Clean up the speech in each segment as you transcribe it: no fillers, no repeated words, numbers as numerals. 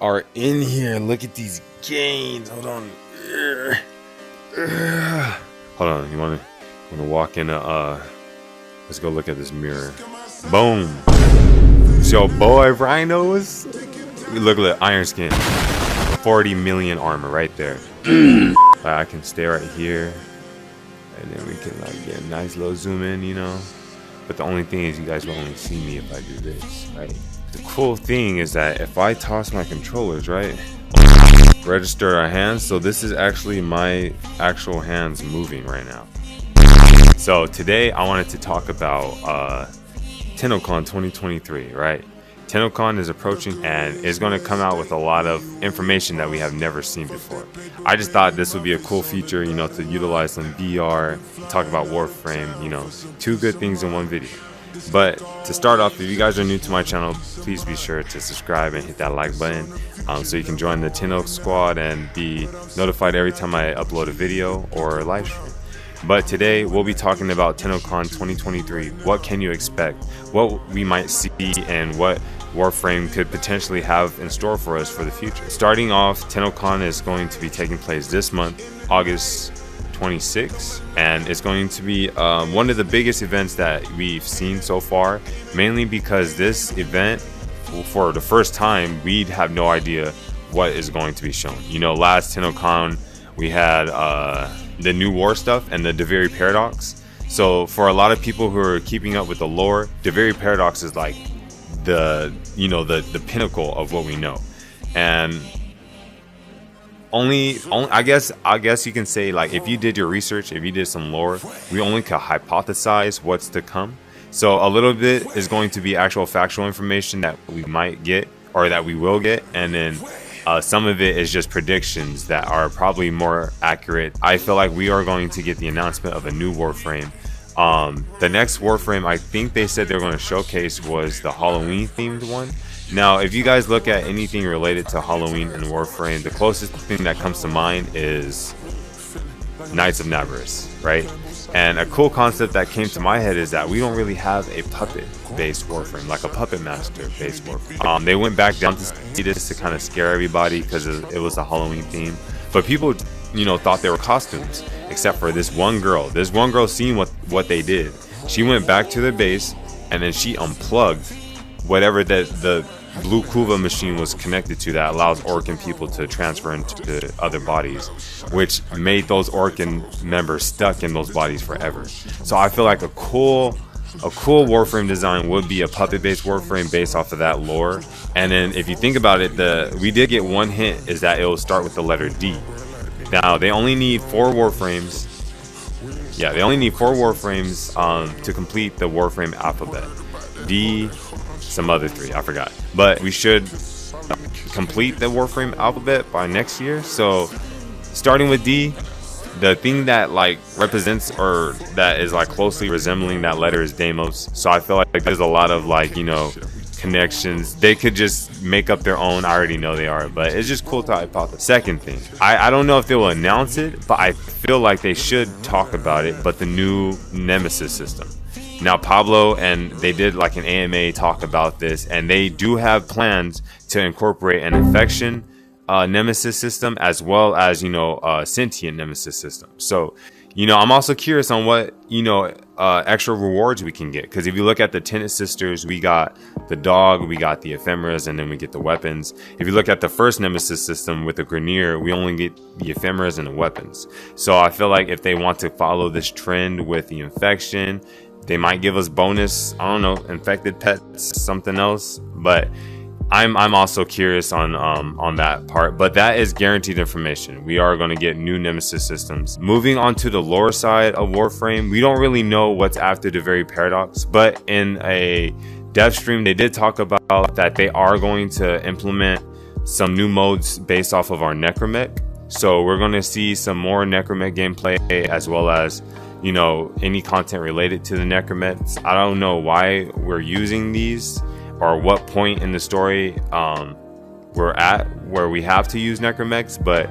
are in here. Look at these gains. Hold on. Hold on. You wanna walk in let's go look at this mirror. Boom. It's your boy Rhinos. Look at the iron skin. 40 million armor right there. I can stay right here. And then we can like get a nice little zoom in, you know. But the only thing is you guys will only see me if I do this, right? The cool thing is that if I toss my controllers, right, register our hands. So this is actually my actual hands moving right now. So today I wanted to talk about Tenno-Con 2023, right? Tenno-Con is approaching and is going to come out with a lot of information that we have never seen before. I just thought this would be a cool feature, you know, to utilize some VR, talk about Warframe, you know, two good things in one video. But to start off, if you guys are new to my channel, please be sure to subscribe and hit that like button so you can join the Tenno squad and be notified every time I upload a video or a live stream. But today we'll be talking about Tenno-Con 2023. What can you expect? What we might see and what Warframe could potentially have in store for us for the future. Starting off, Tenno-Con is going to be taking place this month, August 26th, and it's going to be one of the biggest events that we've seen so far, mainly because this event, for the first time, we'd have no idea what is going to be shown. You know, last Tenno-Con we had the new war stuff and the Deviri Paradox. So for a lot of people who are keeping up with the lore, Deviri Paradox is like the pinnacle of what we know. And only I guess you can say, like, if you did your research, if you did some lore, we only can hypothesize what's to come. So a little bit is going to be actual factual information that we might get or that we will get, and then some of it is just predictions that are probably more accurate. I feel like we are going to get the announcement of a new Warframe. The next Warframe I think they said they're going to showcase was the Halloween themed one. Now, if you guys look at anything related to Halloween and Warframe, the closest thing that comes to mind is Knights of Navarus, right? And a cool concept that came to my head is that we don't really have a puppet-based Warframe, like a Puppet Master-based Warframe. They went back down to see this to kind of scare everybody because it was a Halloween theme. But people, you know, thought they were costumes, except for this one girl. This one girl seen what they did. She went back to their base, and then she unplugged whatever the Blue Kuva machine was connected to that allows Orcan people to transfer into other bodies, which made those Orcan members stuck in those bodies forever. So I feel like a cool Warframe design would be a puppet-based Warframe based off of that lore. And then if you think about it, we did get one hint, is that it will start with the letter D. Now they only need 4 Warframes. Yeah, they only need 4 Warframes to complete the Warframe alphabet. D, some other 3, I forgot. But we should complete the Warframe alphabet by next year. So starting with D, the thing that like represents or that is like closely resembling that letter is Deimos. So I feel like there's a lot of, like, you know, connections. They could just make up their own. I already know they are, but it's just cool to hypothesize. Second thing, I don't know if they will announce it, but I feel like they should talk about it, but the new Nemesis system. Now Pablo and they did like an AMA talk about this, and they do have plans to incorporate an infection Nemesis system as well as, you know, sentient Nemesis system. So, you know, I'm also curious on what, you know, extra rewards we can get, because if you look at the Tenet sisters, we got the dog, we got the ephemeras, and then we get the weapons. If you look at the first Nemesis system with the Grenier, we only get the ephemeras and the weapons. So I feel like if they want to follow this trend with the infection, they might give us bonus, I don't know, infected pets, something else. But I'm also curious on that part. But that is guaranteed information. We are going to get new Nemesis systems. Moving on to the lore side of Warframe, we don't really know what's after the Deviri Paradox. But in a dev stream, they did talk about that they are going to implement some new modes based off of our Necromech. So we're going to see some more Necromech gameplay, as well as, you know, any content related to the Necromechs. I don't know why we're using these or what point in the story we're at where we have to use Necromechs, but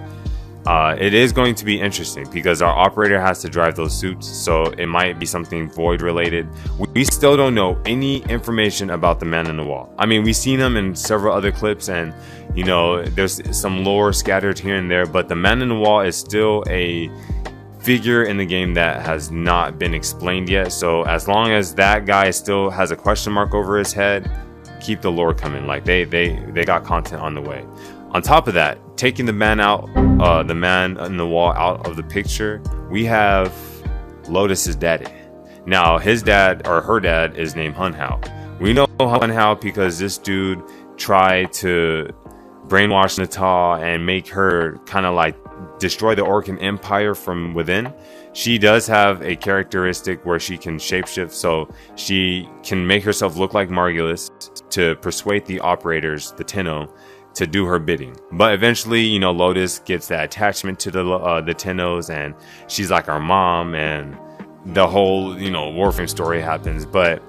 It is going to be interesting because our operator has to drive those suits, so it might be something void related. We still don't know any information about the man in the wall. I mean, we've seen him in several other clips, and you know, there's some lore scattered here and there, but the man in the wall is still a figure in the game that has not been explained yet. So as long as that guy still has a question mark over his head, keep the lore coming. Like they got content on the way. On top of that, taking the man in the wall out of the picture, we have Lotus's daddy. Now, his dad or her dad is named Hun Hao. We know Hun Hao because this dude tried to brainwash Nata and make her kind of like destroy the Orcan Empire from within. She does have a characteristic where she can shapeshift, so she can make herself look like Margulis to persuade the operators, the Tenno, to do her bidding. But eventually, you know, Lotus gets that attachment to the Tennos, and she's like our mom, and the whole, you know, Warframe story happens. But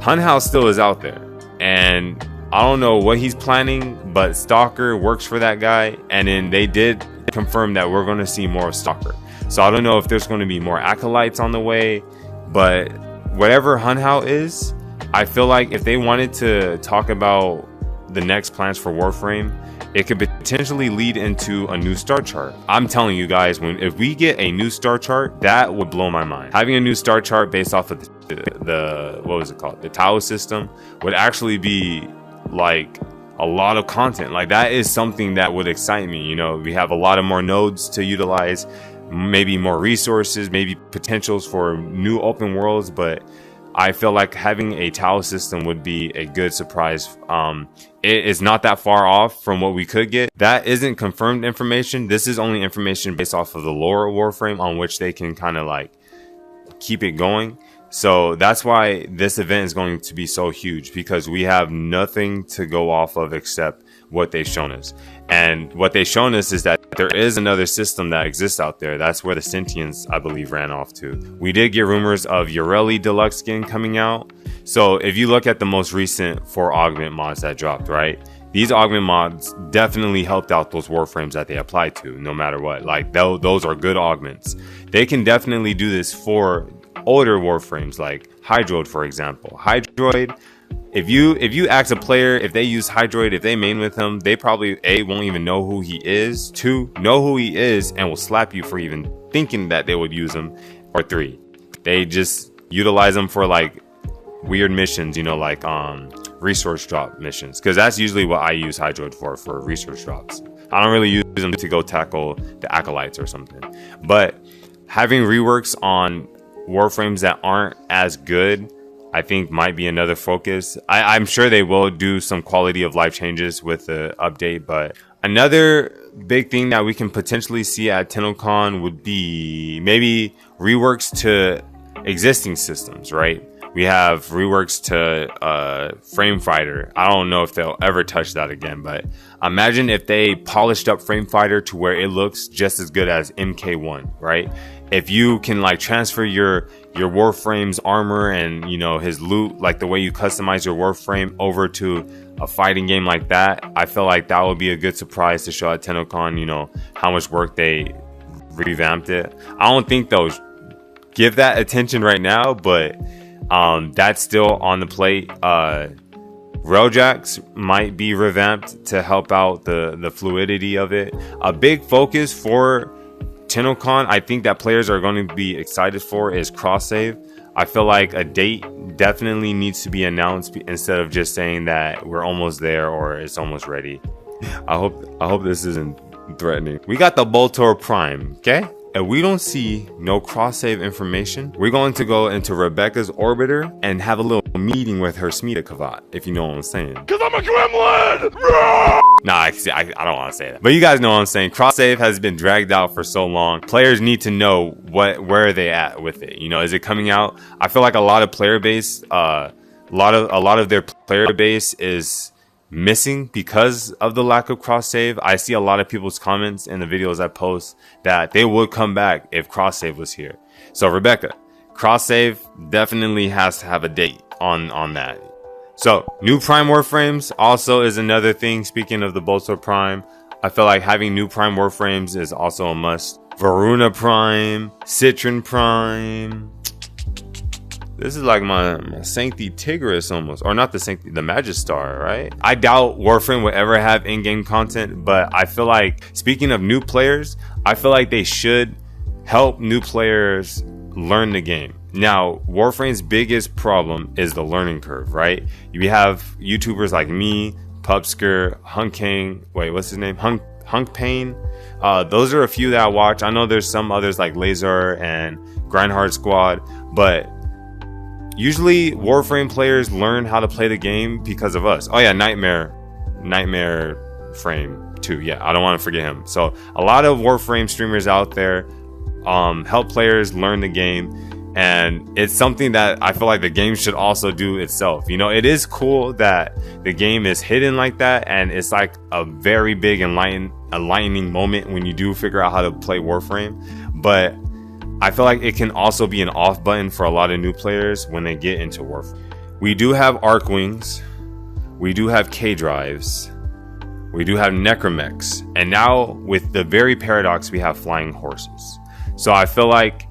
Hun Hao still is out there, and I don't know what he's planning, but Stalker works for that guy, and then they did confirm that we're going to see more of Stalker. So I don't know if there's going to be more acolytes on the way, but whatever Hun Hao is, I feel like if they wanted to talk about the next plans for Warframe, it could potentially lead into a new star chart. I'm telling you guys, if we get a new star chart, that would blow my mind. Having a new star chart based off of the what was it called, the Tau system, would actually be like a lot of content. Like that is something that would excite me. You know, we have a lot of more nodes to utilize, maybe more resources, maybe potentials for new open worlds, but I feel like having a Tau system would be a good surprise. It is not that far off from what we could get. That isn't confirmed information. This is only information based off of the lore of Warframe, on which they can kind of like keep it going. So that's why this event is going to be so huge, because we have nothing to go off of except what they've shown us. And what they've shown us is that there is another system that exists out there. That's where the Sentients, I believe, ran off to. We did get rumors of Ureli Deluxe skin coming out. So if you look at the most recent 4 augment mods that dropped, right? These augment mods definitely helped out those Warframes that they applied to, no matter what. Like those are good augments. They can definitely do this for older Warframes, like Hydroid, for example. Hydroid, if you ask a player if they use Hydroid, if they main with him, they probably A, won't even know who he is, 2, know who he is and will slap you for even thinking that they would use him, or 3, they just utilize them for like weird missions, you know, like resource drop missions, because that's usually what I use Hydroid for resource drops. I don't really use them to go tackle the acolytes or something. But having reworks on Warframes that aren't as good, I think might be another focus. I'm sure they will do some quality of life changes with the update, but another big thing that we can potentially see at Tenno-Con would be maybe reworks to existing systems, right? We have reworks to Frame Fighter. I don't know if they'll ever touch that again, but imagine if they polished up Frame Fighter to where it looks just as good as MK1, right? If you can like transfer your Warframe's armor and, you know, his loot, like the way you customize your Warframe over to a fighting game like that, I feel like that would be a good surprise to show at Tenno-Con, you know, how much work they revamped it. I don't think they'll give that attention right now, but that's still on the plate. Railjacks might be revamped to help out the fluidity of it. A big focus for Tenno-Con, I think that players are going to be excited for, is cross save. I feel like a date definitely needs to be announced instead of just saying that we're almost there or it's almost ready. I hope this isn't threatening. We got the Boltor Prime, okay? And we don't see no cross-save information. We're going to go into Rebecca's orbiter and have a little meeting with her Smita Kavat, if you know what I'm saying. Cause I'm a gremlin! Nah, I don't want to say that. But you guys know what I'm saying. Cross-save has been dragged out for so long. Players need to know where are they at with it. You know, is it coming out? I feel like a lot of player base, a lot of their player base is missing because of the lack of cross save. I see a lot of people's comments in the videos I post that they would come back if cross save was here. So Rebecca, cross save definitely has to have a date on that. So new Prime Warframes also is another thing. Speaking of the Bolster Prime, I feel like having new Prime Warframes is also a must. Varuna Prime, Citron Prime. This is like my Sancti Tigris almost, or not the Magistar, right? I doubt Warframe will ever have in-game content, but I feel like, speaking of new players, I feel like they should help new players learn the game. Now, Warframe's biggest problem is the learning curve, right? You have YouTubers like me, Pupsker, Hunkang, what's his name? Hunkpain. Those are a few that I watch. I know there's some others like Laser and Grindhard Squad, but usually Warframe players learn how to play the game because of us. Oh yeah, Nightmare Frame too. Yeah, I don't want to forget him. So a lot of Warframe streamers out there help players learn the game, and it's something that I feel like the game should also do itself. You know, it is cool that the game is hidden like that, and it's like a very big enlightening moment when you do figure out how to play Warframe. But I feel like it can also be an off button for a lot of new players when they get into Warframe. We do have Arcwings, we do have K-Drives, we do have Necromechs, and now with the very paradox, we have Flying Horses. So I feel like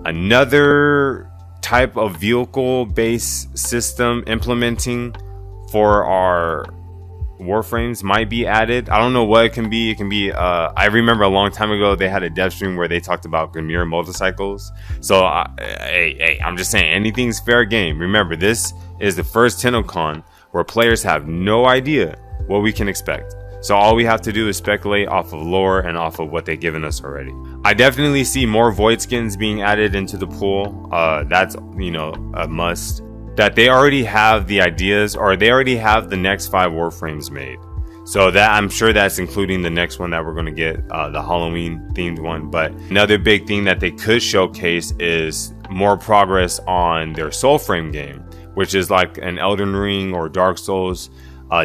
another type of vehicle-based system implementing for our Warframes might be added. I don't know what it can be. It can be I remember a long time ago they had a dev stream where they talked about Grimir motorcycles. So hey, I'm just saying, anything's fair game. Remember, this is the first Tenno-Con where players have no idea what we can expect. So all we have to do is speculate off of lore and off of what they've given us already. I definitely see more void skins being added into the pool. That's, you know, a must. That they already have the ideas, or they already have the next 5 Warframes made. So that, I'm sure that's including the next one that we're going to get, the Halloween themed one. But another big thing that they could showcase is more progress on their Soulframe game, which is like an Elden Ring or Dark Souls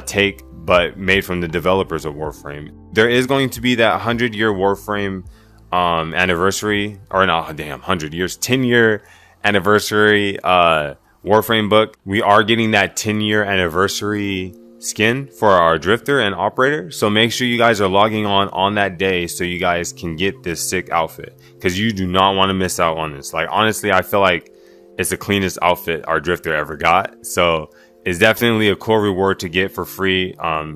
take, but made from the developers of Warframe. There is going to be that 100-year Warframe anniversary, or not, damn, 100 years, 10-year anniversary Warframe book. We are getting that 10-year anniversary skin for our Drifter and Operator, so make sure you guys are logging on that day so you guys can get this sick outfit, because you do not want to miss out on this. Like, honestly, I feel like it's the cleanest outfit our Drifter ever got, so it's definitely a cool reward to get for free.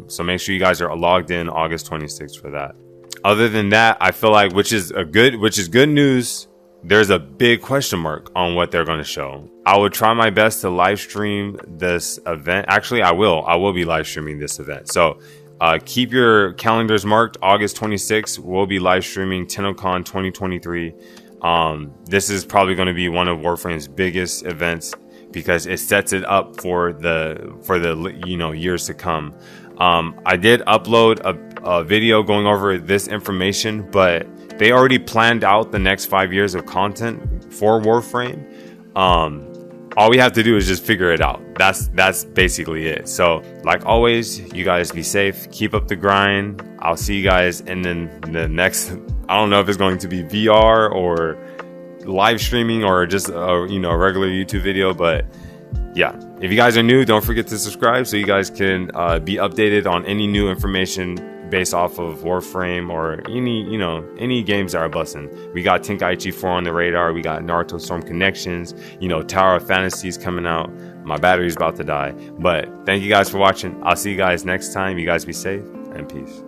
So make sure you guys are logged in August 26th for that. Other than that, I feel like, which is good news, there's a big question mark on what they're going to show. I would try my best to live stream this event. Actually, I will be live streaming this event. So keep your calendars marked. August 26th, we'll be live streaming Tenno-Con 2023. This is probably going to be one of Warframe's biggest events, because it sets it up for the you know, years to come. I did upload a video going over this information, but they already planned out the next 5 years of content for Warframe. All we have to do is just figure it out. That's basically it. So like always, you guys be safe, keep up the grind. I'll see you guys in the next, I don't know if it's going to be VR or live streaming or just a regular YouTube video, but yeah, if you guys are new, don't forget to subscribe so you guys can be updated on any new information based off of Warframe or any games that are busting. We got Tenkaichi 4 on the radar. We got Naruto Storm Connections. Tower of Fantasy's coming out. My battery's about to die. But thank you guys for watching. I'll see you guys next time. You guys be safe and peace.